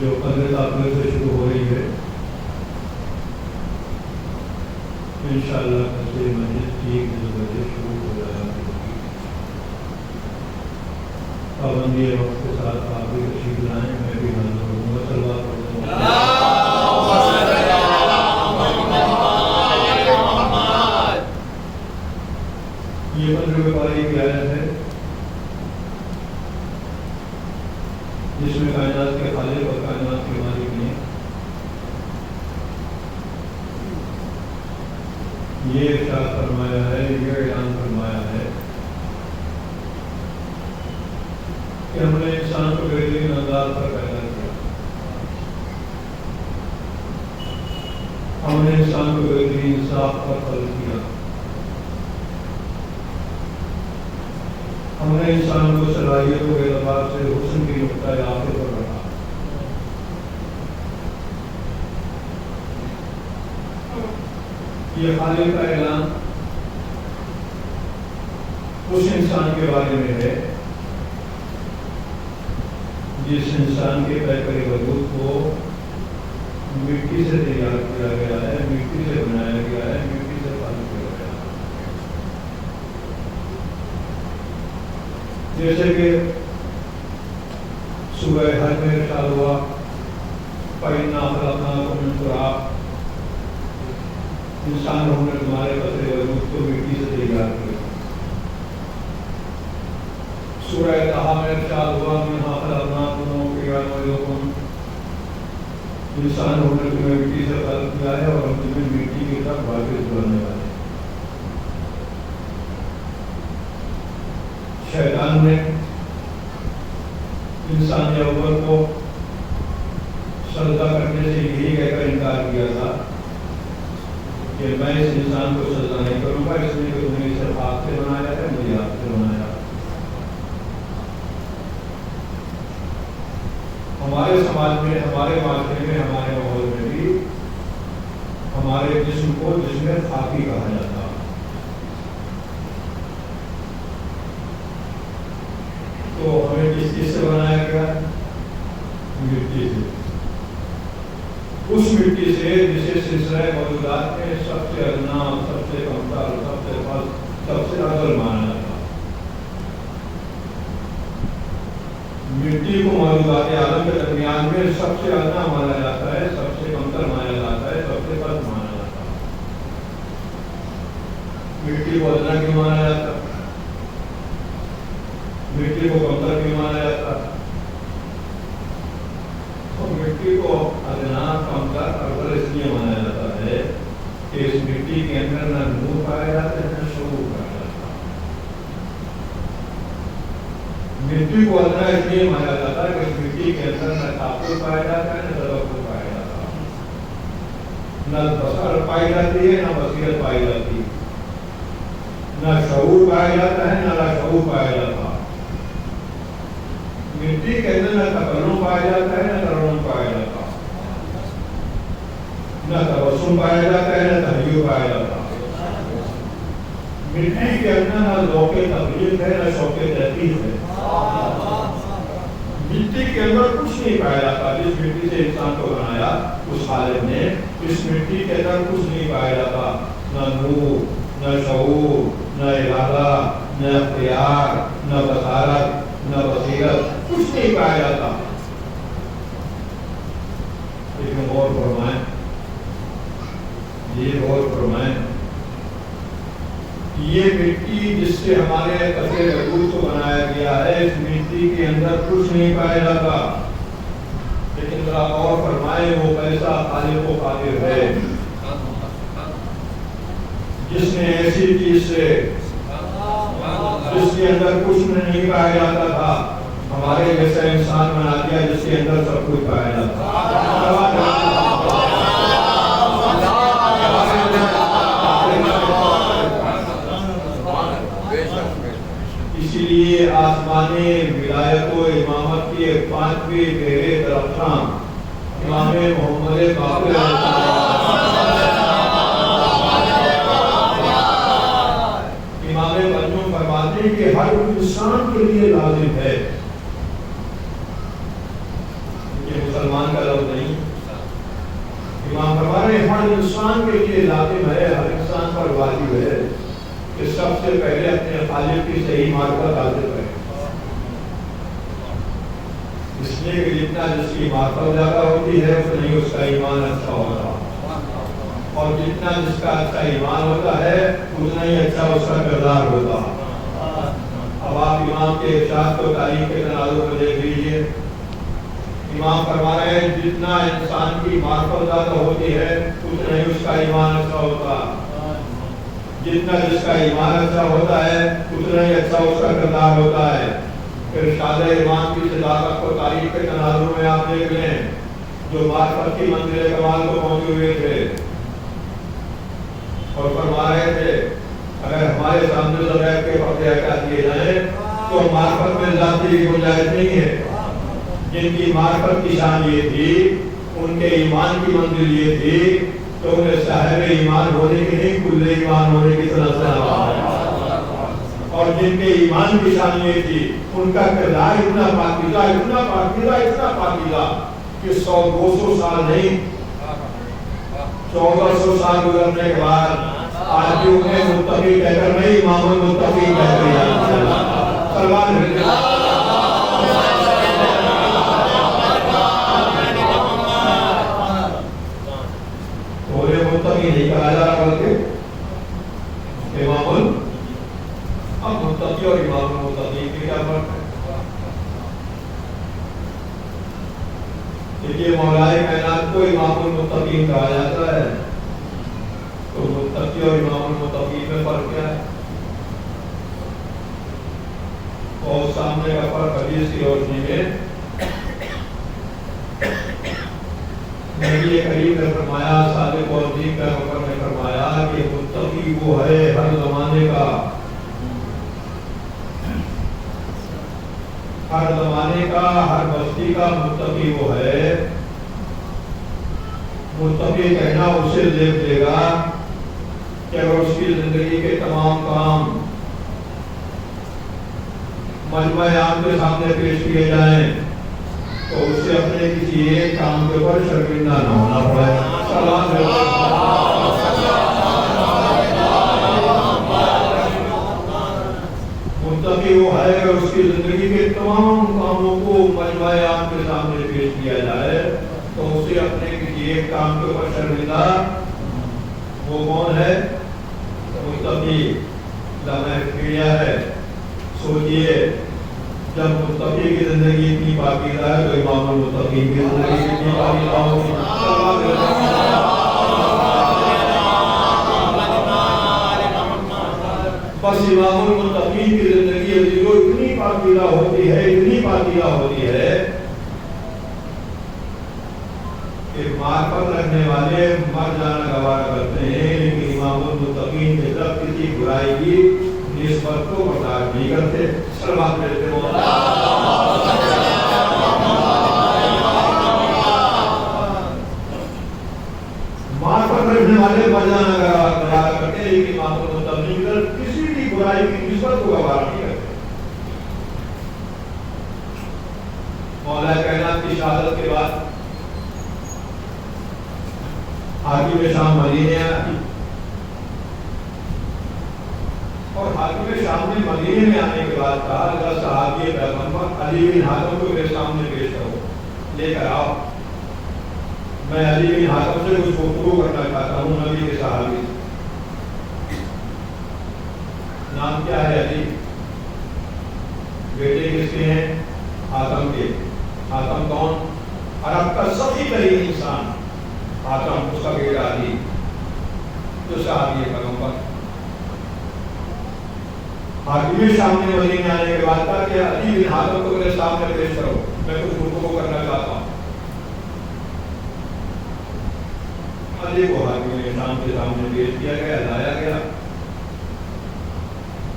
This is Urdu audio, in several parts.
جو 15 اپریل سے شروع ہو رہی ہے، انشاءاللہ کل سے مسجد ٹھیک 2 بجے شروع ہو جائے گی۔ پابندی وقت کے ساتھ آپ بھی تشریف لائیں، میں بھی حاضر ہوں گا۔ صلوات پڑھوں گا۔ یہ 15ویں پاری کی آیت ہے جس میں کائنات کے خالق اور کائنات کے مالک نے یہ ارشاد فرمایا ہے، یہ اعلان فرمایا ہے کہ ہم نے انسان کو بہترین انداز پر پیدا کیا، ہم نے انسان کو بہترین ساخت پر خلق کیا، ہم نے انسان کو صلاحیتوں کے اعتبار سے حسن کی نقطۂ آخر پر رکھا۔ یہ خالق کا اعلان اس انسان کے بارے میں ہے جس انسان کے پیکر وجود کو مٹی سے تیار کیا گیا ہے، مٹی سے بنایا گیا ہے، مٹی سے خالق کیا گیا ہے۔ جیسے کہ سورہ حج میں ارشاد ہوا فَإِنَّا خَلَقْنَاكُم مِّن تُرَابٍ، انسان ہم نے تمہارے قطرے وجود کو مٹی سے تیار کیا۔ سورہ طٰہٰ میں ارشاد ہوا مِنْهَا خَلَقْنَاكُمْ وَفِيهَا نُعِيدُكُمْ، انسان ہم نے تمہیں مٹی سے خلق کیا ہے اور ہم تمہیں مٹی کی طرف واپس بلانے والے ہیں۔ شیطان نے انسان اول کو سجدہ کرنے سے یہی کہہ کر انکار کیا تھا کہ میں اس انسان کو سجدہ نہیں کروں گا، اس لیے کہ تم نے اسے ہاتھ سے بنایا ہے، مجھے ہاتھ سے بنایا۔ ہمارے سماج میں، ہمارے معاشرے میں، ہمارے ماحول میں بھی ہمارے جسم کو جسم خاکی کہا جاتا ہے۔ تو ہمیں کس چیز سے بنایا گیا؟ مٹی سے۔ اس مٹی سے جسے سلسلہ موجودات میں سب سے ادنا، سب سے کمتر، سب سے پست، سب سے افضل مانا جاتا ہے۔ مٹی کو موجودات عالم کے درمیان میں سب سے ادنا مانا جاتا ہے، سب سے کمتر مانا جاتا ہے، سب سے پست مانا جاتا ہے۔ مٹی کو ادنا کیوں مانا جاتا ہے؟ مٹی کو کمتر کیوں مانا جاتا ہے؟ اور مٹی کو ادنا، کمتر، افضل اس لیے مانا جاتا ہے کہ اس مٹی کے اندر نہ نور پایا جاتا ہے، نہ شعور پایا جاتا ہے۔ مٹی کو ادنا اس لیے مانا جاتا ہے کہ اس مٹی کے اندر نہ تعقل پایا جاتا ہے، نہ تدبر پایا جاتا ہے، نہ بصر پائی جاتی ہے، نہ بصیرت پائی جاتی ہے، نہ شعور پایا جاتا ہے، نہ لاشعور پایا جاتا ہے۔ مٹی کے اندر نہ تکلم پایا جاتا ہے، نہ ترنم پایا جاتا ہے، نہ تبسم پایا جاتا ہے، نہ تحیر پایا جاتا ہے۔ مٹی کے اندر نہ ذوق تخلیق ہے، نہ شوق تحقیق ہے۔ مٹی کے اندر کچھ نہیں پایا جاتا۔ جس مٹی سے انسان کو بنایا اس خالق نے، اس مٹی کے اندر کچھ نہیں پایا جاتا، نہ نور، نہ شعور، نہ ارادہ، نہ اختیار، نہ بصارت، نہ بصیرت، کچھ نہیں پایا جاتا۔ لیکن غور فرمائیں، یہ غور فرمائیں، یہ مٹی جس سے ہمارے قصر وجود کو بنایا گیا ہے، اس مٹی کے اندر کچھ نہیں پایا جاتا، لیکن ذرا غور فرمائیں، وہ پیسہ خالق و قادر ہے جس نے ایسی چیز سے جس کے اندر کچھ نہیں پایا جاتا تھا ہمارے جیسا انسان بنا دیا جس کے اندر سب کچھ پایا جاتا۔ اسی لیے آسمانی ولایت و امامت کی 5ویں گہرے درخشاں امام محمد باقر امام بنو فرماتے ہیں کہ ہر انسان کے لیے لازم ہے، یہ مسلمان کا لفظ نہیں، امام فرما رہے ہیں ہر انسان کے لیے لازم ہے، ہر انسان پر واجب ہے کہ سب سے پہلے اپنے خالق کی صحیح معرفت حاصل کرے، اس لیے کہ جتنا جس کی معرفت زیادہ ہوتی ہے اتنا ہی اس کا ایمان اچھا ہوتا، اور جتنا جس کا اچھا ایمان ہوتا ہے اتنا ہی اچھا اس کا کردار ہوتا۔ اب آپ امام کے ارشاد کو تاریخ کے تناظر میں دیکھ لیجیے، امام فرما رہے ہیں جتنا انسان کی معرفت زیادہ ہوتی ہے اتنا ہی اس کا ایمان اچھا ہوتا، جتنا جس کا ایمان اچھا ہوتا ہے اتنا ہی اچھا اس کا کردار ہوتا ہے۔ پھر ارشاد امام کی صداقت کو تاریخ کے تناظر میں آپ دیکھ لیں، جو معرفت کی منزل کمال کو پہنچے ہوئے تھے اور فرما رہے تھے اگر ہمارے سامنے ذرائع کے پردے ہٹا دیے جائیں تو معرفت میں ذاتی کی گنجائش نہیں ہے۔ جن کی معرفت کی شان یہ تھی، ان کے ایمان کی منزل یہ تھی تو انہیں صاحب ایمان ہونے کی نہیں کل ایمان ہونے کی طرح سے اور جن کے ایمان کی شان یہ تھی ان کا کردار اتنا پاکیزہ اتنا پاکیزہ اتنا پاکیزہ کہ 100-200 سال نہیں 1400 سال گزرنے کے بعد آج بھی انہیں متقی کہہ کر نہیں امام المتقی کہہ کر سلمان انہیں متقی نہیں کہا جا رہا بلکہ امام اب متقی اور امام المتقی کی کیا فرق ہے؟ دیکھیے مولائے کائنات کو امام المتقین کہا جاتا ہے، تو متقی اور امام المتقین میں فرق کیا ہے؟ اور سامنے کا فرق حدیث کی روشنی میں نبی کریم نے فرمایا، صادق و امین پیغمبر نے فرمایا کہ متقی وہ ہے ہر زمانے کا، ہر زمانے کا ہر بستی کا متقی وہ ہے۔ متقی کہنا اسے دیکھ دے گا کہ اگر اس کی زندگی کے تمام کام مجمع عام کے سامنے پیش کیے جائیں تو اس سے اپنے کسی ایک کام کے اوپر شرمندہ نہ ہونا پڑے۔ متقی وہ ہے کہ اس کی زندگی کے تمام کاموں کو مجمع عام کے سامنے پیش کیا جائے تو اسے اپنے کسی ایک کام کے اوپر شرمندہ، وہ کون ہے؟ متقی۔ لمحہ کیا ہے، سوچئے جب متقی کی زندگی اتنی پاکیزہ ہے تو امام المتقین کی زندگی اتنی پاکیزہ ہوگی۔ بس امام المتقین کی زندگی اتنی پاکیزہ ہوتی ہے، اتنی پاکیزہ ہوتی ہے کہ معرفت رکھنے والے مر جانا گوارا کرتے ہیں، لیکن امام المتقین کی طرف کسی برائی کی نسبت کو برداشت نہیں کرتے۔ سلوات پڑھتے ہو۔ معرفت رکھنے والے مر جانا گوارا کرتے ہیں، لیکن امام المتقین کی طرف کسی بھی برائی کی نسبت کو گوارا نہیں کرتے۔ مولا کائنات کی شہادت کے بعد حاکم شام مدینے اور حاکم شام نے مدینے میں آنے کے بعد کہا اگر صحابی پیغمبر علی بن حاتم کو میرے سامنے پیش کرو، لے کر آؤ، میں علی بن حاتم سے کچھ گفتگو کرنا چاہتا ہوں نبی کے صحابی سے۔ نام کیا ہے؟ علی۔ بیٹے کس کے ہیں؟ حاتم کے۔ حاتم کون؟ عرب کا سب سے قریب انسان حاتم، اس کا بیٹا علی جو صحابی پیغمبر۔ حاکم شام نے مدینے آنے کے بعد کہا کہ علی بن حاتم کو میرے سامنے پیش کرو، میں کچھ گفتگو کرنا چاہتا ہوں۔ علی کو حاکم شام کے سامنے پیش کیا گیا، لایا گیا۔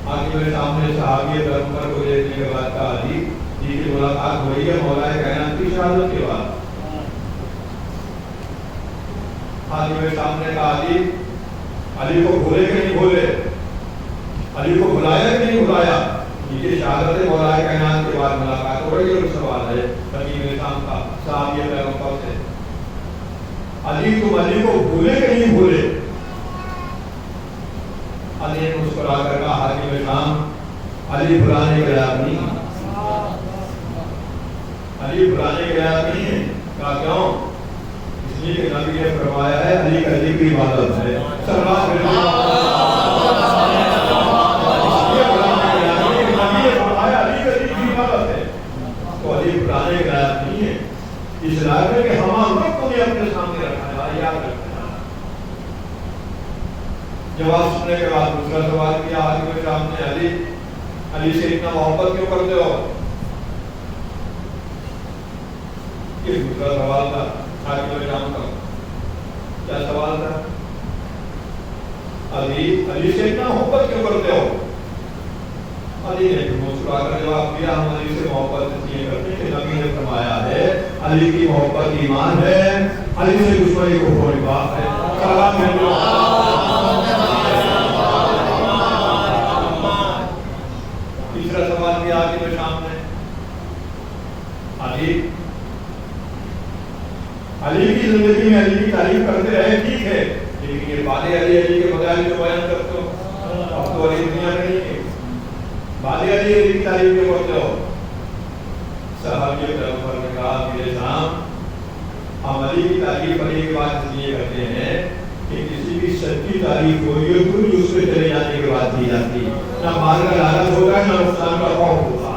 حاکم شام نے صحابی پیغمبر کو دیکھنے کے بعد کہا علی جی کی ملاقات ہوئی ہے مولا کائنات کی شہادت کے بعد۔ حاکم شام نے کہا علی کو بھولے کہ نہیں بھولے، علی کو بلایا کہ نہیں بلایا؟ یہ شہادت مولا کائنات کے بعد ملاقات ہو رہی ہے۔ اور سوال ہے حاکم شام کا صحابی پیغمبر سے، علی تم علی کو بھولے کہ نہیں بھولے؟ علی نے مسکرا کر کہا حاکم شام علی بھلانے کے لائق نہیں، علی بھلانے کے لائق نہیں ہے۔ کہا کیوں؟ اس لیے کہ نبی نے فرمایا ہے علی علی کی عبادت ہے۔ تو علی بھلانے کے لائق نہیں ہے، اس لائق ہے کہ ہم لوگ کو بھی اپنے سامنے رکھا ہے، یاد رکھنا۔ جواب سننے کے بعد دوسرا سوال کیا حاکم شام نے، علی سے اتنا محبت کیوں کرتے ہو؟ یہ دوسرا سوال تھا حاکم شام کا۔ کیا سوال تھا؟ علی سے اتنا محبت کیوں کرتے ہو؟ علی نے مسکرا کر جواب دیا ہم علی سے محبت اس لیے کرتے ہیں کہ نبی نے فرمایا ہے علی کی محبت ایمان ہے، علی سے دشمنی کو کوئی بات ہے۔ تیسرا سوال کیا حاکم شام نے، علی کی زندگی میں علی کی تعریف کرتے رہے ٹھیک ہے، لیکن یہ باتیں علی کے بغیر جو بیان کرتے ہو، اب تو علی دنیا میں نہیں ہے، باتیں علی کی تعریف میں کرتے ہو۔ صحابی پیغمبر نے کہا میرے شام ہم علی کی تعریف علی کے بعد اس لیے کرتے ہیں کہ کسی کی سچی تعریف ہوئی ہے تو اس پہ چلے جانے کے بعد دی جاتی ہے، نہ مال کا لالچ ہوگا نہ نقصان کا خوف ہوگا۔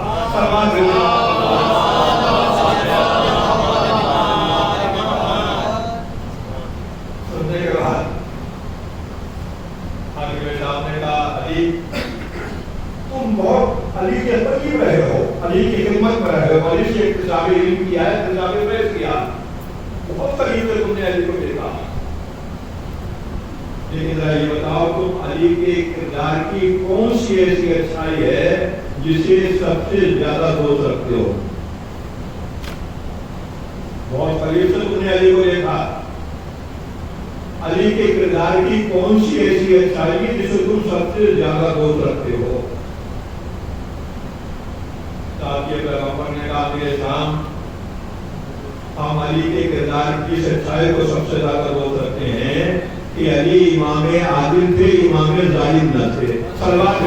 سننے کے بعد حاکم شام نے کہا علی تم بہت علی کے قریب رہے ہو، علی کی خدمت میں رہے ہو، علی سے اکتساب علم کیا ہے، اکتساب فیض کیا، بہت قریب سے تم نے علی کو دیکھا، لیکن ذرا یہ بتاؤ تم علی کے کردار کی کون سی ایسی اچھائی ہے جسے سب سے زیادہ دوست رکھتے ہو؟ بہت قریب سے تم نے علی کو دیکھا، علی کے کردار کی کون سی ایسی اچھائی ہے جسے تم سب سے زیادہ دوست رکھتے ہو؟ صحابی پیغمبر نے کہا میرے شام ہم علی کے کردار کی سچائی کو سب سے زیادہ دوست رکھتے ہیں کہ علی امام عادل تھے، امام ظالم نہ تھے۔ صلوات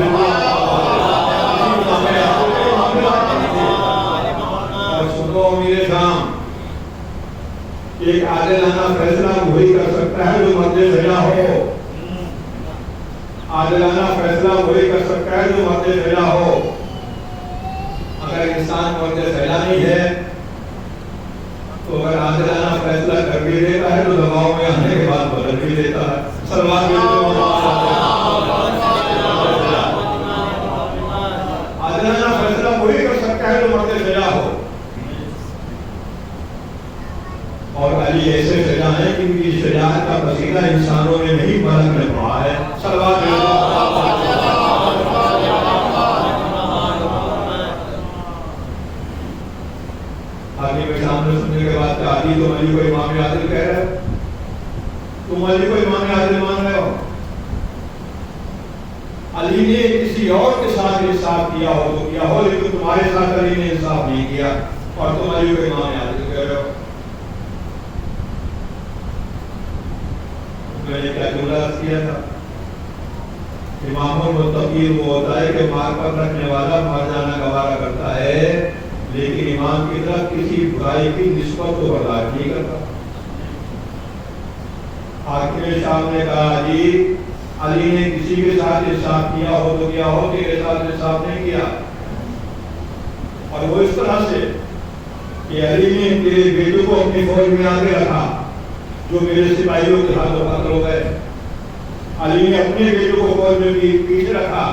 اور سنو میرے شام ایک عادلانہ فیصلہ وہی کر سکتا ہے جو مرد سجا ہو، عادلانہ فیصلہ وہی کر سکتا ہے جو مرد سجا ہو۔ اگر انسان مرد سجا نہیں ہے تو اگر عادلانہ فیصلہ کر بھی دیتا ہے تو دباؤ میں آنے کے بعد بدل بھی دیتا ہے۔ عادلانہ فیصلہ وہی کر سکتا ہے جو مرد سجا ہو، اور علی ایسے سجا ہے کہ ان کی شجاعت کا پسینہ انسانوں نے نہیں ملک میں پڑا ہے۔ حاکم شام نے سننے کے بعد کہا علی تم علی کو امام عادل کہہ رہے ہو، تم علی کو امام عادل مان رہے ہو؟ علی نے کسی اور کے ساتھ انصاف کیا ہو تو کیا ہو، لیکن تمہارے ساتھ علی نے انصاف نہیں کیا اور تم علی کو امام عادل کہہ رہے ہو۔ میں نے کیا جملہ کیا تھا؟ امام المتقین وہ ہوتا ہے کہ مار پر رکھنے والا مر جانا گوارا کرتا ہے لیکن امام کی طرف کسی برائی کی نسبت کو برداشت نہیں کرتا. حاکم شام نے کہا علی نے کسی کے ساتھ انصاف کیا ہو تو کیا ہو، تیرے ساتھ انصاف نہیں کیا. اور وہ اس طرح سے کہ علی نے تیرے بیٹوں کو اپنی فوج میں آگے رکھا جو میرے سپاہیوں کے ہاتھوں قتل ہو گئے. علی نے اپنے بیٹوں کو فوج میں پیچھے رکھا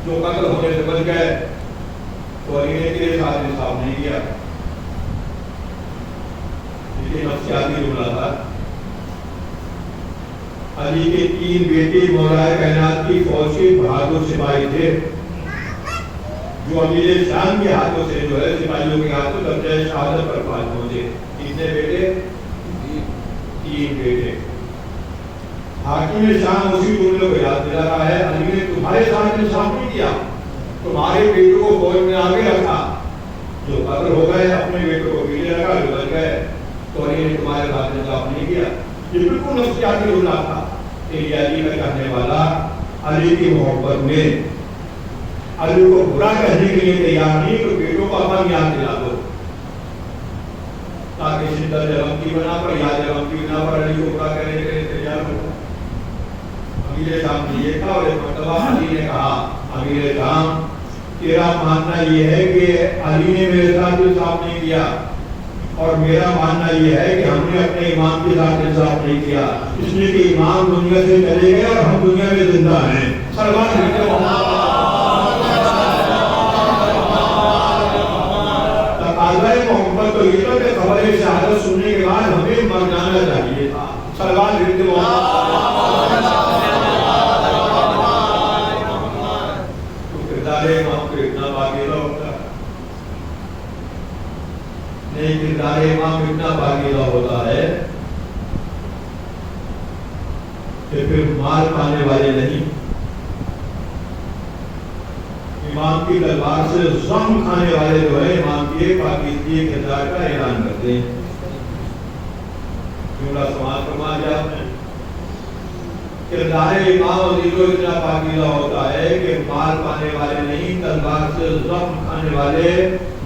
جو قتل ہونے سے بچ گئے. تو علی نے تیرے ساتھ انصاف نہیں کیا. یہ نفسیاتی جملہ تھا. علی کے 3 بیٹے مولائے کائنات کی فوج کے بہادر سپاہی تھے جو امیر شام کے ہاتھوں سے جو ہے سپاہیوں کے ہاتھوں درجہ شہادت پر پہنچے. کتنے بیٹے؟ 3 بیٹے. حاکم شام اسی جملے کو یاد دلا رہا ہے علی نے تمہارے ساتھ انصاف نہیں کیا، تمہارے بیٹوں کو فوج میں آگے رکھا جو قتل ہو گئے، اپنے بیٹوں کو پیچھے رکھا جو بچ گئے. تو علی نے تمہارے ساتھ انصاف نہیں کیا. یہ بالکل نفسیاتی جملہ تھا کہ علی کا کہنے والا علی کی محبت میں علی کو برا کہنے کے لیے تیار نہیں کہ بیٹوں کو اپنا یاد دلا دو تاکہ شدت غم کی بنا پر یاد غم کی بنا پر علی کو برا کہنے کے لیے تیار ہو. امیر شام نے یہ کہا اور ایک مرتبہ علی نے کہا امیر شام تیرا ماننا یہ ہے کہ علی نے میرے ساتھ انصاف نہیں کیا اور میرا ماننا یہ ہے کہ ہم نے اپنے امام کے ساتھ انصاف نہیں کیا، اس لیے کہ امام دنیا سے چلے گئے اور ہم دنیا میں زندہ ہیں. تقاضۂ محبت تو یہ تھا کہ خبر شہادت سننے کے بعد ہمیں مر جانا چاہیے تھا. سلوات بھیجتے تو کردار امام کو اتنا باقیدہ ہوتا ہے نہیں. کردار امام اتنا باقیدہ ہوتا ہے کہ پھر مار کھانے والے نہیں، امام کی تلوار سے زخم کھانے والے جو ہے امام کی پاکیزگی کردار کا اعلان کرتے ہیں. جملہ سماعت فرما دیا آپ نے. کردار امام عزیز و اتنا پاکیزہ ہوتا ہے کہ مار کھانے والے نہیں، تلوار سے زخم کھانے والے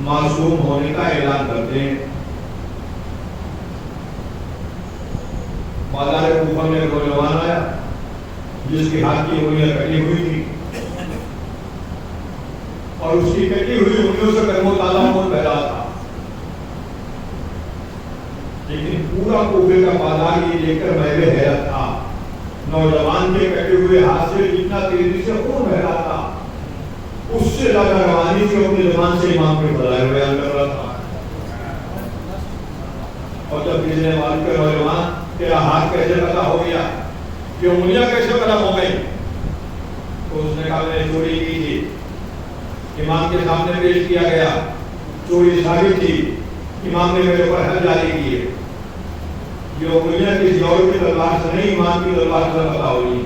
معصوم ہونے کا اعلان کرتے ہیں. بازار کوفہ میں ایک نوجوان آیا جس کے ہاتھ کی انگلیاں کٹی ہوئی تھی اور اس کی کٹی ہوئی انگلیوں سے کرم و تعالیٰ خون بہ رہا تھا. لیکن پورا کوفے کا بازار یہ دیکھ کر محو حیرت تھا. نوجوان کے کٹے ہوئے ہاتھ سے جتنا تیزی سے خون بہ رہا تھا اس سے زیادہ روانی سے اپنی زبان سے امام کے فضائل بیان کر رہا تھا. اور جب کسی نے معلوم کیا نوجوان تیرا ہاتھ کیسے قطع ہو گیا، یہ انگلیاں کیسے قطع ہو گئی، تو اس نے کہا میں نے چوری کی تھی، امام کے سامنے پیش کیا گیا، چوری ثابت تھی، امام نے میرے اوپر حد جاری کیے. یہ انگلیاں کسی اور کی تلوار سے نہیں امام کی تلوار سے قطع ہوئی.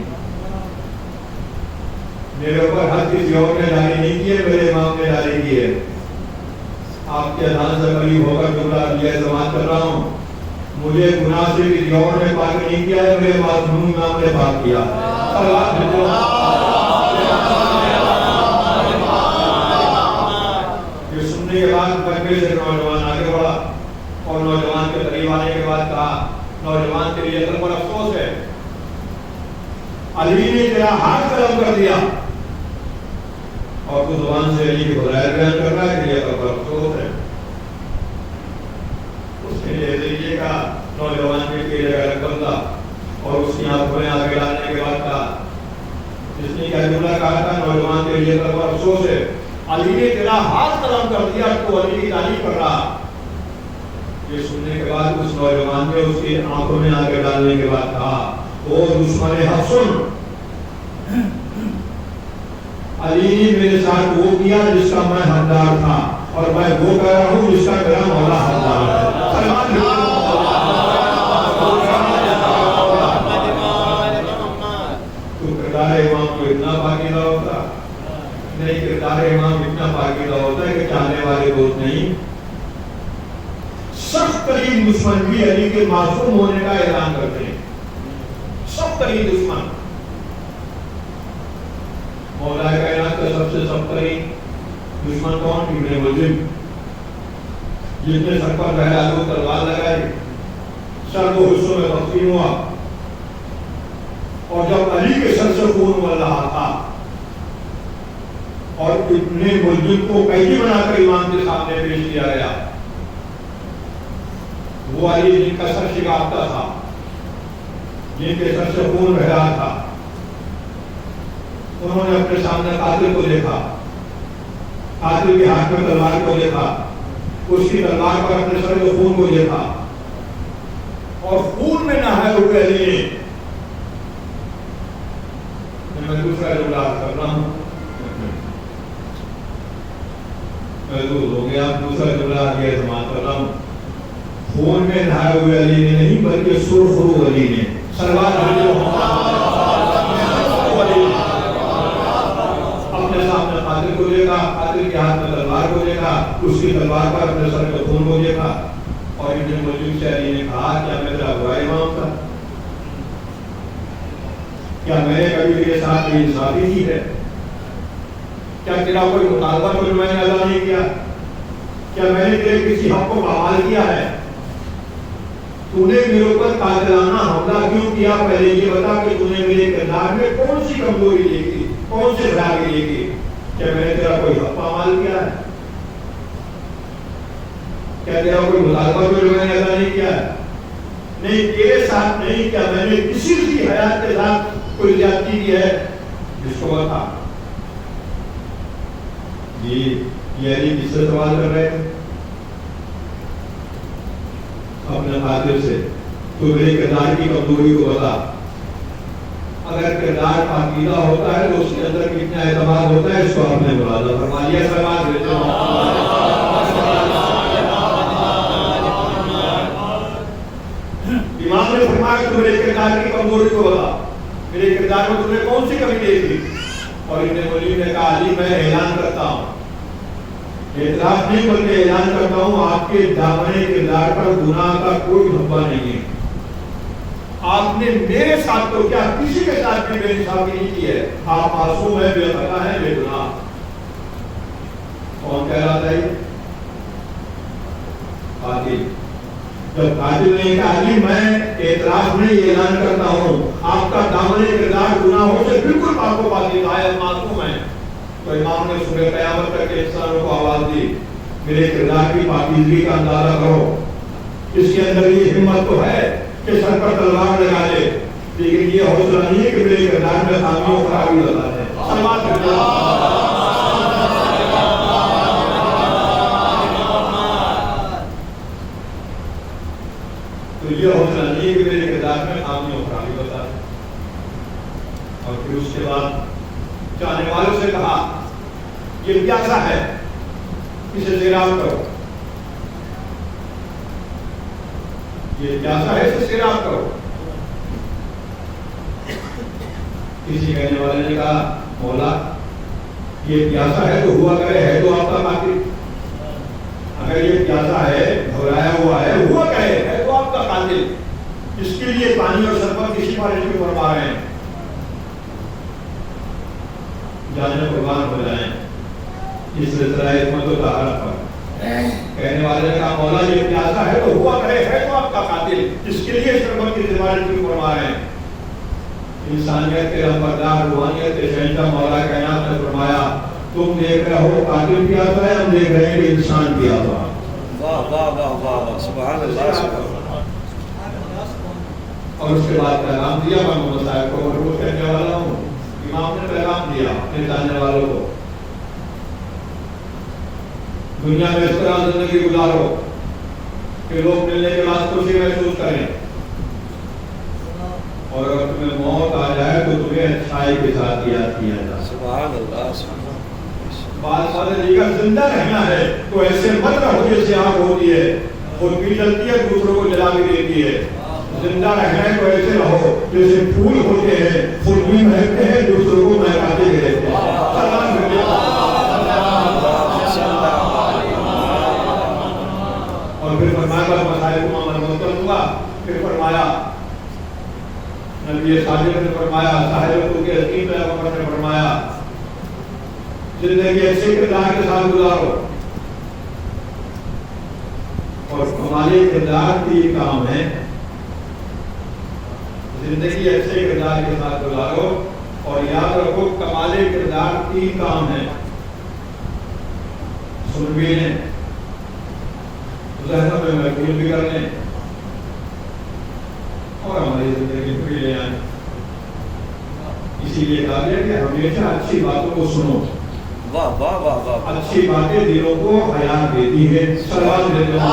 میرے اوپر حد کسی اور نے جاری نہیں کیے، میرے امام نے جاری کیے. آپ کے اذان سے قریب ہو کر جملہ یہ سماعت کر رہا ہوں، مجھے گناہ سے کسی اور نے پاک نہیں کیا ہے، میرے معصوم امام نے پاک کیا. یہ سننے کے بعد بچے سے نوجوان آگے بڑھا اور نوجوان کے قریب آنے کے بعد کہا نوجوان تیری عقل پر افسوس ہے، علی نے تیرا ہاتھ قلم کر دیا اور تو زبان سے علی کے فضائل بیان کر رہا ہے کہ یہ عقل پر افسوس ہے. اس نے یہ کہا نوجوان کے جگہ رقم تھا اور اس کی آنکھوں میں آگے ڈالنے کے بعد کہا جس نے کیا جملہ کہا تھا نوجوان کے لیے عقل پر افسوس ہے، علی نے تیرا ہاتھ قلم کر دیا تو علی کی تعریف کر رہا. یہ سننے کے بعد اس نوجوان نے اس کی آنکھوں میں آگے ڈالنے کے بعد کہا او دشمن حق سن، علی نے میرے ساتھ وہ کیا جس کا میں حقدار تھا اور میں وہ کہہ رہا ہوں جس کا میرا مولا حقدار ہے. تو کردار امام کو اتنا پاکیزہ ہوتا نہیں، کردار امام اتنا پاکیزہ ہوتا ہے کہ چاہنے والے دوست نہیں، سخت ترین دشمن بھی علی کے معصوم ہونے کا اعلان کرتے ہیں. سخت ترین دشمن مولا کائنات کا سب سے سخترین دشمن کون؟ ابن ملجم، جس نے سر پر بہرالو تلوار لگائی، سر دو حصوں میں تقسیم ہوا، اور جب علی کے سر سے خون ابل رہا تھا اور ابن ملجم کو قیدی بنا کر امام کے سامنے پیش کیا گیا، وہ علی جن کا سر شکافتہ تھا، جن کے سر سے خون بہ رہا تھا، انہوں نے اپنے سامنے قاتل کو دیکھا، قاتل کے ہاتھ میں تلوار کو دیکھا، اس کی تلوار پر اپنے سر کے خون کو دیکھا، اور خون میں نہائے ہوئے علی نے، میں دوسرا جملہ کر رہا ہوں، محدود ہو گیا، دوسرا جملہ آگے سماعت کر رہا ہوں، خون میں نہائے ہوئے علی نے نہیں بلکہ سرخ رو علی نے، سرور علی اپنے سامنے قاتل کو دیکھا، قاتل کے ہاتھ میں تلوار کو دیکھا، اس کی تلوار پر اپنے سر کے خون کو دیکھا، اور ابن ملجم سے علی نے کہا کیا میں تیرا برا امام تھا؟ کیا میں نے کبھی تیرے ساتھ بے انصافی کی ہے؟ کیا تیرا کوئی مطالبہ کو میں نے ادا نہیں کیا؟ کیا میں نے تیرے کسی حق کو بحال کیا ہے؟ تو نے میرے اوپر قاتلانہ حملہ کیوں کیا؟ پہلے یہ بتا کہ تو نے میرے کردار میں کون سی کمزوری دیکھی، کون سے خرابی دیکھی؟ کیا میں نے تیرا کوئی حق پامال کیا ہے؟ کیا تیرا کوئی مطالبہ کو میں نے ادا نہیں کیا ہے؟ نہیں، تیرے ساتھ نہیں، کیا میں نے کسی کی حیات کے ساتھ کوئی زیادتی کی ہے؟ جس کو بتا یہ علی کس سے سوال کر رہے ہیں؟ اپنے قاتل سے، تو میرے کردار کی کمزوری کو بتا، اگر کردار پاکیزہ ہوتا ہے تو اس کے اندر کتنا اعتماد ہوتا ہے، اس کو آپ نے ملاحظہ فرما لیا۔ سلام دیتے ہیں امام نے فرمایا تو میرے کردار کی کمزوری کو بتا، میرے کردار میں تم نے کون سی کمی دیکھی؟ اور ابن ملجم نے کہا علی میں اعلان کرتا ہوں، اعتراف نہیں بلکہ اعلان کرتا ہوں، آپ کے دامن کردار پر گناہ کا کوئی دھبا نہیں ہے، آپ نے میرے ساتھ تو کیا کسی کے ساتھ بھی بے انصافی نہیں کی ہے، آپ معصوم ہیں، بے خطا ہیں، بے گناہ۔ کون کہہ رہا تھا یہ؟ قاتل۔ جب قاتل نے کہا علی میں اعتراف نہیں اعلان کرتا ہوں، آپ کا دامن کردار گناہوں سے بالکل پاک و پاکیزہ ہے، معصوم ہے، تو امام نے صبح قیامت تک کے انسانوں کو آواز دی میرے کردار کی پاکیزگی کا اندازہ کرو، اس کے اندر یہ ہمت تو ہے کہ سر پر تلوار لگا لے، لیکن یہ حوصلہ نہیں ہے کہ میرے کردار میں خامیوں اور خرابی لگا دے۔ تو یہ حوصلہ نہیں ہے کہ میرے کردار میں خامیوں اور خرابی بتا دے۔ اور پھر اس کے بعد چاہنے والوں سے کہا یہ پیاسا ہے، اسے سیراب کرو، یہ پیاسا ہے، اسے سیراب کرو۔ کسی کہنے والے نے کہا مولا یہ پیاسا ہے تو ہوا کرے، ہے تو آپ کا قاتل، اگر یہ پیاسا ہے، گھبرایا ہوا ہے، ہوا کرے، ہے تو آپ کا قاتل، اس کے لیے پانی اور شربت کی سفارش بھی فرما رہے ہیں، جانے قربان ہو جائیں اس سلسلہ حکمت و طہارت پر۔ کہنے والے نے کہا مولا یہ پیاسا ہے تو ہوا کرے، ہے تو آپ کا قاتل، اس کے لیے شربت کی سفارش بھی فرما رہے ہیں۔ انسانیت کے نمبردار، روحانیت کے شہنشاہ مولا کائنات نے فرمایا تم دیکھ رہے ہو قاتل پیاسا ہے، ہم دیکھ رہے ہیں کہ انسان پیاسا ہے۔ واہ واہ واہ واہ، سبحان اللہ، سبحان اللہ۔ اور اس کے بعد پیغام دیا میں محمد صاحب کو، اور وہ کہنے والا ہوں امام نے پیغام دیا اپنے جاننے والوں کو دنیا میں اس طرح زندگی گزارو کہ لوگ ملنے کے بعد خوشی محسوس کریں، اور اگر تمہیں موت آ جائے تو تمہیں اچھائی کے ساتھ یاد کیا جائے۔ سبحان اللہ، سبحان اللہ۔ بعض باتیں دیگر زندہ رہنا ہے تو ایسے مت رہو جیسے آگ ہوتی ہے، خود بھی جلتی ہے، دوسروں کو جلا بھی دیتی ہے۔ زندہ رہنا ہے تو ایسے رہو جیسے پھول ہوتے ہیں، خود بھی مہکتے ہیں، دوسروں کو مہکاتے بھی رہتے ہیں۔ اور پھر فرمایا مسائل کو میں منتقل ہوا، پھر فرمایا نبی صادق نے فرمایا، صاحب کے حکیم پیغمبر نے فرمایا ایسے کردار کے ساتھ گزارو، اور کمال کردار کی یہ کام ہے، زندگی ایسے کردار کے ساتھ گزارو، اور یاد رکھو کمال کردار 3 کام ہے، سن بھی لیں، ذہنوں میں محفوظ بھی کر لیں، اور ہماری زندگی بھی لے آئیں۔ اسی لیے کہا گیا کہ ہمیشہ اچھی باتوں کو سنو، واہ واہ واہ واہ، اچھی باتیں دلوں کو حیات دیتی ہے۔ صلوات دیتے ہیں،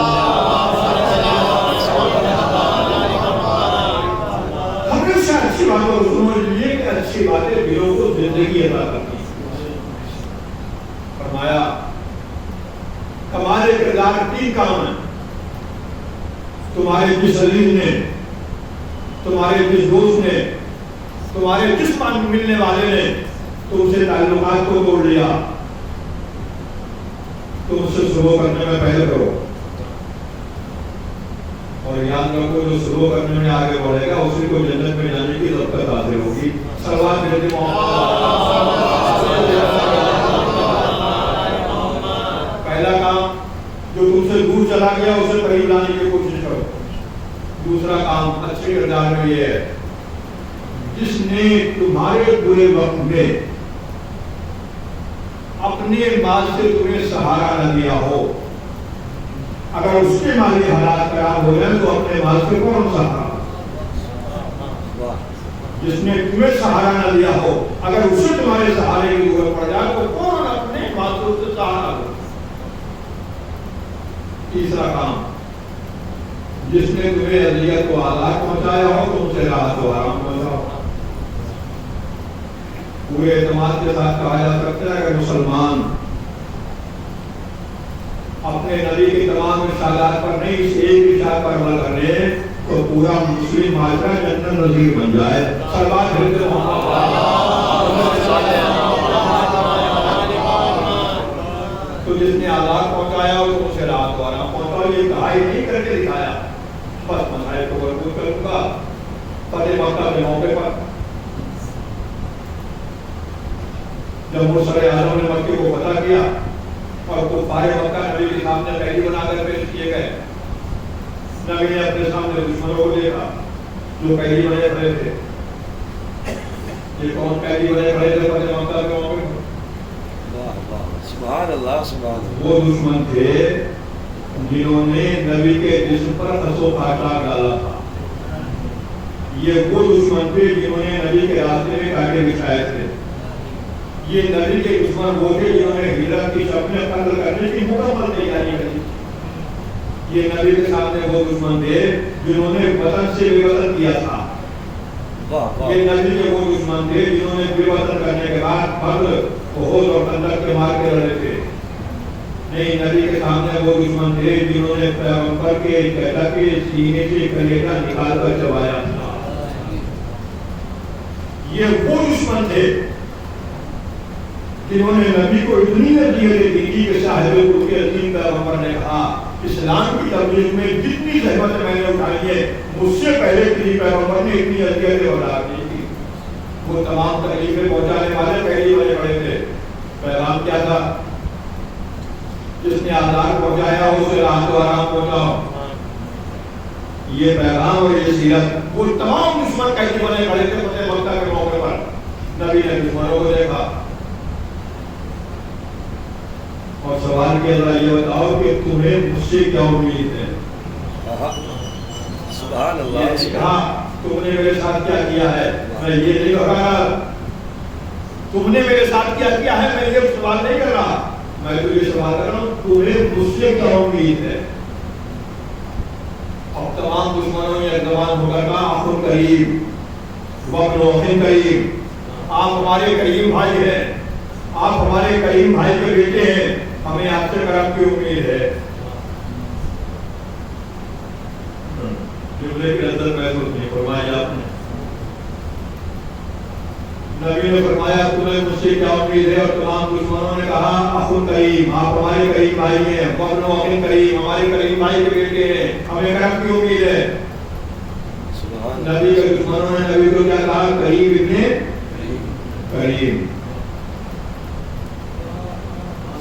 ہمیشہ اچھی باتوں کو سنو، لیے کہ اچھی باتیں دلوں کو زندگی عطا کرتی ہیں۔ فرمایا کمال کردار 3 کام ہیں، تمہارے جس عزیز نے، تمہارے جس دوست نے، تمہارے جس پان ملنے والے نے تم سے تعلقات کو توڑ لیا، تم سے شروع کرنے میں پہلے کرو، اور یاد رکھو جو شروع کرنے میں آگے بڑھے گا اسی کو جنت میں جانے کی ضرورت حاصل ہوگی۔ صلوات بھیجتے پہلا کام جو تم سے دور چلا گیا اسے قریب لانے کی کوشش کرو۔ دوسرا کام اچھے کردار میں یہ ہے، جس نے تمہارے برے وقت میں اپنے مال سے تمہیں سہارا نہ دیا ہو، اگر اس کے مالی حالات خراب ہو جائیں تو اپنے مال سے کون سہارا؟ جس نے تمہیں سہارا نہ دیا ہو، اگر اسے تمہارے سہارے کی ضرورت پڑ جائے تو کون اپنے مال سے سہارا دو؟ تیسرا کام، جس نے تمہیں اذیت و آزار پہنچایا ہو تو ان سے راحت و آرام پہنچاؤ۔ پورے اعتماد کے ساتھ کہا جا سکتا ہے کہ مسلمان اپنے نبی کی تمام ارشادات پر نہیں، اس ایک ارشاد پر عمل کرنے تو پورا مسلم معاشرہ جنت نظیر بن جائے۔ صلوات بھیجتے تو جس نے آزاد پہنچایا ہو تو اسے راحت و آرام پہنچاؤ، یہ کہا ہی نہیں کر کے دکھایا، بس مسائل کو برکت کروں گا فتح مکہ کے موقع پر جب مرسل اعظم نے مکے کو فتح کیا اور کفار مکہ نبی کے سامنے قیدی بنا کر پیش کیے گئے، نبی نے اپنے سامنے دشمنوں کو دیکھا جو قیدی بنے کھڑے تھے۔ یہ کون قیدی بنے کھڑے تھے فتح مکہ کے موقع پر؟ سبحان اللہ سبحان اللہ، وہ دشمن تھے جنہوں نے نبی کے جسم پر خس و کانٹا ڈالا تھا۔ یہ وہ دشمن تھے جنہوں نے نبی کے راستے میں کانٹے بچھائے تھے۔ یہ نبی کے دشمن وہ تھے جنہوں نے ہجرت کی شب میں قتل کرنے کی مکمل تیاری کری۔ یہ نبی کے سامنے وہ دشمن تھے جنہوں نے وطن سے بے وطن کیا تھا۔ یہ نبی کے وہ دشمن تھے جنہوں نے بے وطن کرنے کے بعد بدر، احد اور خندق کے مار کے لڑے تھے۔ نہیں، نبی کے سامنے وہ دشمن تھے جنہوں نے پیغمبر کے چہرہ کے سینے سے کلیجہ نکال کر چبایا تھا۔ یہ وہ دشمن تھے جنہوں نے نبی کو اتنی اذیتیں دی کہ صاحب القدس عظیم پیغمبر نے کہا اسلام کی تبلیغ میں جتنی زحمت میں نے اٹھائی ہے مجھ سے پہلے کسی پیغمبر نے اتنی اذیتیں برداشت نہیں کی۔ وہ تمام تکلیفیں پہنچانے والے پہلی بڑے بڑے تھے۔ پیغام کیا تھا؟ جس نے آزار پہنچایا اسے راحت و آرام پہنچاؤ۔ یہ پیغام اور یہ سیرت، وہ تمام دشمن قیدی بنے کھڑے تھے فتح مکہ کے موقع پر۔ نبی نے دشمنوں کو دیکھا اور سوال کیا، ذرا یہ بتاؤ کہ تمہیں مجھ سے کیا امید ہے؟ سبحان اللہ، کہا تم نے میرے ساتھ کیا کیا ہے؟ میں یہ نہیں کہہ رہا تم نے میرے ساتھ کیا کیا ہے، میں یہ سوال نہیں کر رہا، میں تو یہ سوال کر رہا ہوں تمہیں مجھ سے کیا امید ہے؟ اب تمام دشمنوں نے اقدام ہو کر کہا اخ کریم وابن اخ کریم، آپ ہمارے کریم بھائی ہیں، آپ ہمارے کریم بھائی کے بیٹے ہیں، ہمیں آپ سے کرم کی امید ہے۔ جملے کی عزت محسوس نہیں فرمایا آپ نے۔ نبی نے فرمایا تمہیں مجھ سے کیا امید ہے؟ اور تمام دشمنوں نے کہا اخ کریم، آپ ہمارے کریم بھائی ہیں، وابن اخ کریم، ہمارے کریم بھائی کے بیٹے ہیں، ہمیں کرم کی امید ہے۔ نبی کے دشمنوں نے نبی کو کیا کہا؟ کریم ابن کریم۔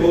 2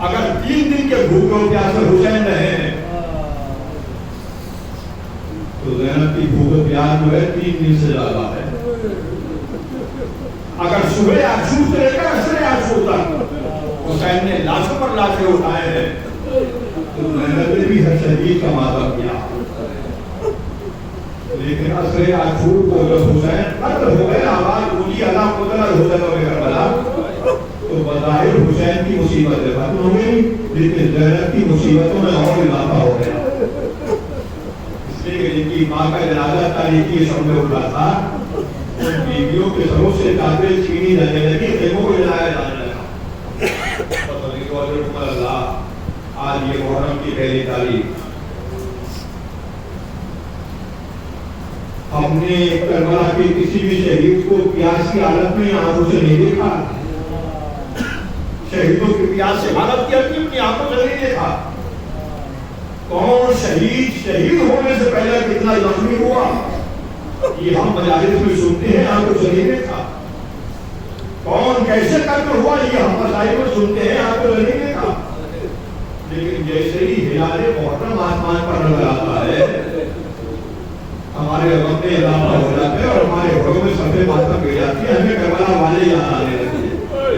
اگر 3 دن کے بھوکے پیاسے حسین رہے تو زینب کی بھوک پیاس جو ہے 3 دن سے زیادہ ہے. اگر صبح عاشور سے لے کر عصر عاشور تک حسین نے لاشوں پر لاشیں اٹھائے ہیں تو زینب نے بھی ہر شہید کا ماتم کیا. لیکن عصر عاشور کو جب حسین قتل ہو گئے آواز گونجی اللہ قتل الحسین و کربلا تو بظاہر حسین کی مصیبتیں ختم ہو گئی لیکن زینب کی مصیبتوں میں اور اضافہ ہو گیا. اس لیے کہ جن کی ماں کا جنازہ تاریخی شب میں اٹھا تھا ان بیویوں کے سروں سے چادریں چھینی جانے لگی خیموں کو جلایا جانے لگا. اللہ آج یہ محرم کی پہلی تاریخ ہم نے کربلا کے کسی بھی شہید کو پیاسی حالت میں آنکھوں سے نہیں دیکھا. شہیدوں کی پیاس سے حالت کی اپنی آنکھوں سے نہیں دیکھا. کون شہید ہونے سے پہلے کتنا زخمی ہوا یہ ہم مجالس میں سنتے ہیں آنکھوں سے نہیں دیکھا. کون کیسے قتل ہوا یہ ہم مسائل میں سنتے ہیں آنکھوں سے نہیں دیکھا. لیکن جیسے ہی ہلال محرم آسمان پر نظر آتا ہے ہمارے وقت میں اضافہ ہو جاتا ہے اور ہمارے گھروں میں صفحے ماتم گر جاتی ہے. ہمیں کربلا والے یاد آنے لگتے ہیں.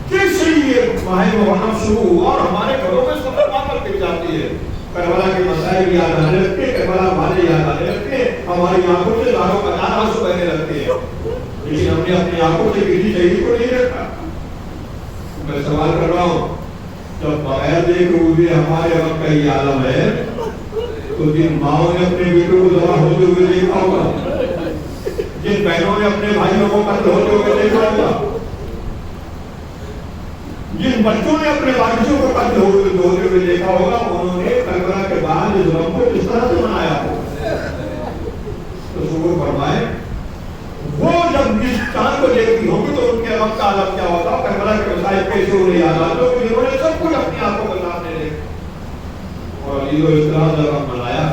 جیسے ہی یہ ماہ محرم شروع ہوا اور ہمارے گھروں میں صفحے ماتم گر جاتی ہے کربلا کے مسائل یاد آنے لگتے ہیں, کربلا والے یاد آنے لگتے ہیں, ہماری آنکھوں سے داروں کا دار آنسو بہنے لگتے ہیں. لیکن ہم نے اپنی آنکھوں سے کسی شہید کو نہیں دیکھا. میں سوال کر رہا ہوں جب بغیر دیکھ ہوئے ہمارے وقت کا یہ عالم ہے تو جن ماؤں نے اپنے بیٹوں کو ذبح ہوتے ہوئے دیکھا ہوگا, جن بہنوں نے اپنے بھائیوں کو قتل ہوتے ہوئے دیکھا ہوگا, جن بچوں نے اپنے والدوں کو قتل ہوتے ہوئے دیکھا ہوگا, انہوں نے کربلا کے بعد اس غم کو کس طرح سے منایا ہو. تو تصور فرمائیں وہ جب جس چاند کو دیکھتی ہوگی تو ان کے وقت کا عالم کیا ہوتا, کربلا کے مسائل کیسے انہیں یاد آتے ہو, جنہوں نے سب کچھ اپنی آنکھوں کو سامنے دیکھا اور عید الاسلام جب ہم منایا,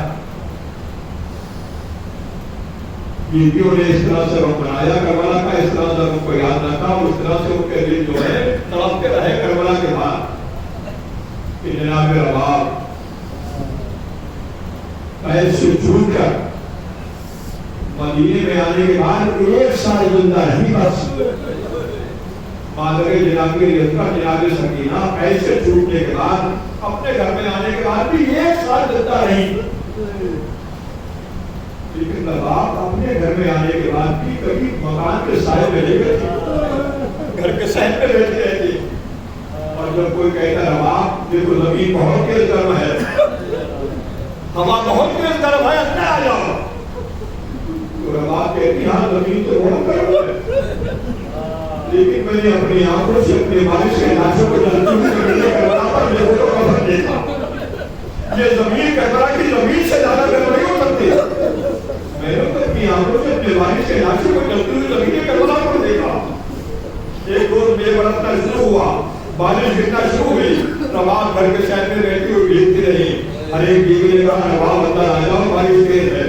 بیویوں نے اس طرح سے وقت منایا کربلا کا, اس طرح سے ان کو یاد نہ تھا, اس طرح سے ان کے دل جو ہے تڑپتے رہے کربلا کے بعد کہ جناب رباب قید سے چھوٹ کر مدینے میں آنے کے بعد 1 سال زندہ رہی. بس مادر جناب جناب سکینہ قید سے چھوٹنے کے بعد اپنے گھر میں آنے کے بعد بھی 1 سال زندہ رہی. لیکن رباب اپنے گھر میں آنے کے بعد بھی کبھی مکان کے سائے میں لے گئے تھے, گھر کے سائے پہ بیٹھے رہتے. اور جب کوئی کہتا رباب دیکھو زمین بہت تیز گرم ہے, ہوا بہت تیز گرم ہے, اندر آ جاؤ, تو رباب کہتی ہاں زمین تو بہت گرم ہے لیکن میں نے اپنی آنکھوں سے اپنے بارش کے لاشوں کو جلتی ہوئی کربلا پر لیبروں کا بھر دیکھا. یہ زمین کربلا کی زمین سے زیادہ گرم نہیں ہو سکتی. میں نے تو اپنی آنکھوں سے اپنے بارش کے لاشوں کو جلتی ہوئی زمین کربلا پر دیکھا. ایک روز میں برسنا شروع ہوا, بارش گرنا شروع ہوئی, رباب گھر کے شہر میں رہتی ہوئی بھیجتی رہی. ہر ایک بیوی نے کہا رباب اندر آ جاؤ بارش تیز ہے,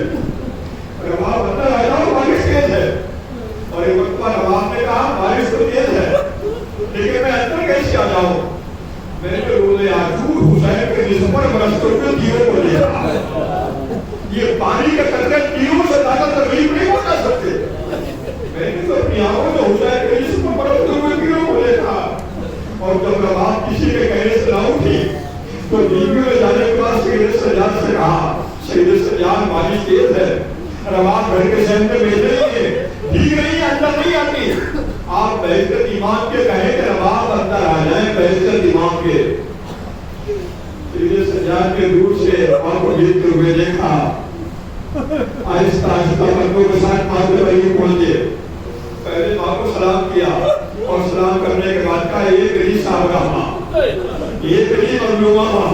رباب اندر آ جاؤ بارش تیز ہے. اور ایک وقت پر رباب نے کہا بارش تو تیز ہے لیکن میں اندر کیسے آ جاؤں. میں نے روز عاشور حسین کے جسم پر برستے ہوئے دیوں کو دیکھا. یہ پانی کے قطرے دیوں سے زیادہ تکلیف نہیں پہنچا سکتے. میں نے تو اپنی آنکھوں سے حسین کے جسم پر برستے ہوئے دیوں کو دیکھا. اور جب رباب کسی کے کہنے سے نہ اٹھی تو بیویوں نے جانے کے بعد سید سجاد سے کہا سید سجاد بارش تیز ہے, رباب گھر کے شہر میں بیٹھ رہی ہے, بھیگ رہی ہے, اندر نہیں آتی. آپ بہشت ایمان کے کہیں کہ رباب اندر آ جائیں بہشت ایمان کے. سید سجاد کے دور سے رباب کو بھیجتے ہوئے دیکھا, آہستہ آہستہ پردوں کے ساتھ ماں کے بھائی پہنچے. پہلے ماں کو سلام کیا اور سلام کرنے کے بعد کہا یہ میری صاحبہ ماں, یہ میری مظلومہ ماں.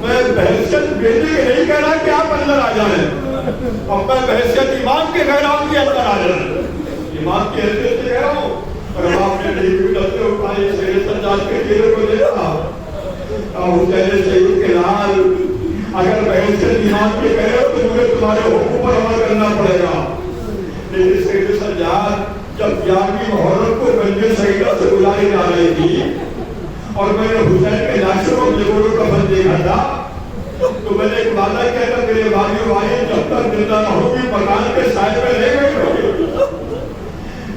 میں بحثیت بیٹے کے نہیں کہہ رہا کہ آپ اندر آ جائیں, اب میں بحثیت ایمان کے کہہ رہا ہوں کہ اندر آ جائیں. ایمان کی حیثیت سے کہہ رہا ہوں. اور آپ نے ڈیوی ڈلتے اٹھائے سید سجاد کے چہرے کو دیکھا, حسین شہید کے لال اگر بحثیت ایمان کے کہہ رہے ہو تو مجھے تمہارے حکم پر عمل کرنا پڑے گا. لیکن سید سجاد جب 11ویں محرم کو گنج شہیدہ سے بلائی جا رہی تھی اور میں نے حسین کے لاشوں کو جگڑوں کا بند دیکھا تھا تو میں نے ایک وعدہ کیا تھا میرے بھائیو بھائی جب تک زندہ رہوں گی مکان کے سائے میں لے گئے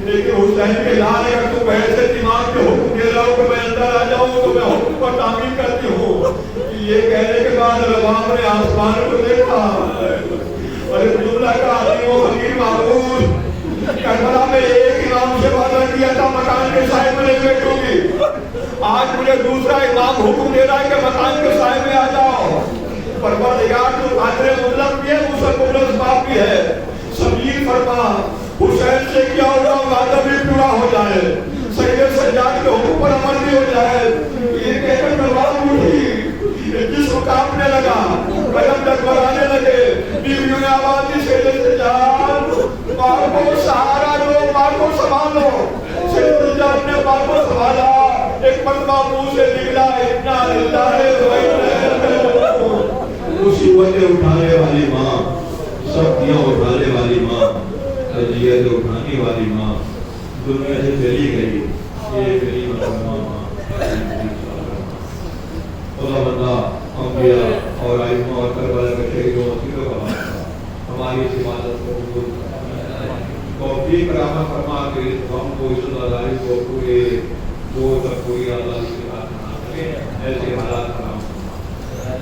لیکن حسین کے لال اگر تم ایسے دماغ کے حکم دے رہا ہو کہ میں اندر آ جاؤں تو میں حکم پر تعمیر کرتی ہوں. یہ کہنے کے بعد رباب نے آسمان کو دیکھا اور ایک جملہ کا عظیم و حکیم معبود کربلا میں ایک امام سے وعدہ کیا تھا مکان کے سائے میں لے بیٹھوں گی. آج مجھے دوسرا امام حکم دے رہا ہے کہ مکان کے سائے میں آ جاؤ. پروردگار جو قادر مطلق بھی ہے وہ سب مطلق باپ بھی ہے. سبیل فرما حسین سے کیا ہوا وعدہ بھی پورا ہو جائے, سید سجاد کے حکم پر عمل بھی ہو جائے. یہ کہہ کر نواز اٹھی جس کو کانپنے لگا قدم ڈگمگانے لگے. بیویوں نے آواز دی سید سجاد ماں کو سہارا دو, ماں کو سنبھالو. سید سجاد نے ماں کو سنبھالا. ایک مرتبہ منہ سے نکلا انا للہ و انا الیہ راجعون. مصیبتیں اٹھانے والی ماں, سختیاں اٹھانے والی ماں, اذیتیں اٹھانے والی ماں دنیا سے چلی گئی. یہ میری مسلمان ماں خدا بندہ انبیاء اور ائمہ اور کربلا کے شہیدوں وسیلوں کا واسطہ ہماری اس عبادت کو قبول توفیق عطا فرما کے ہم کو اس عزاداری کو پورے دور تک پوری آزادی کے ساتھ بنا سکیں. ایسے حالات فراہم فرما.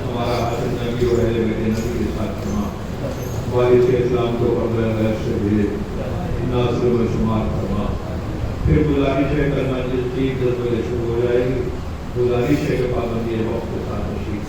ہمارا حسن نبی اور اہل بیت نبی کے ساتھ فرما. والد اسلام کو قبر غیب سے بھی ناصر و شمار فرما. پھر گزارش ہے کل مجلس کی 10 بجے شروع ہو جائے گی. گزارش ہے کہ پابندی وقت کے ساتھ تشریف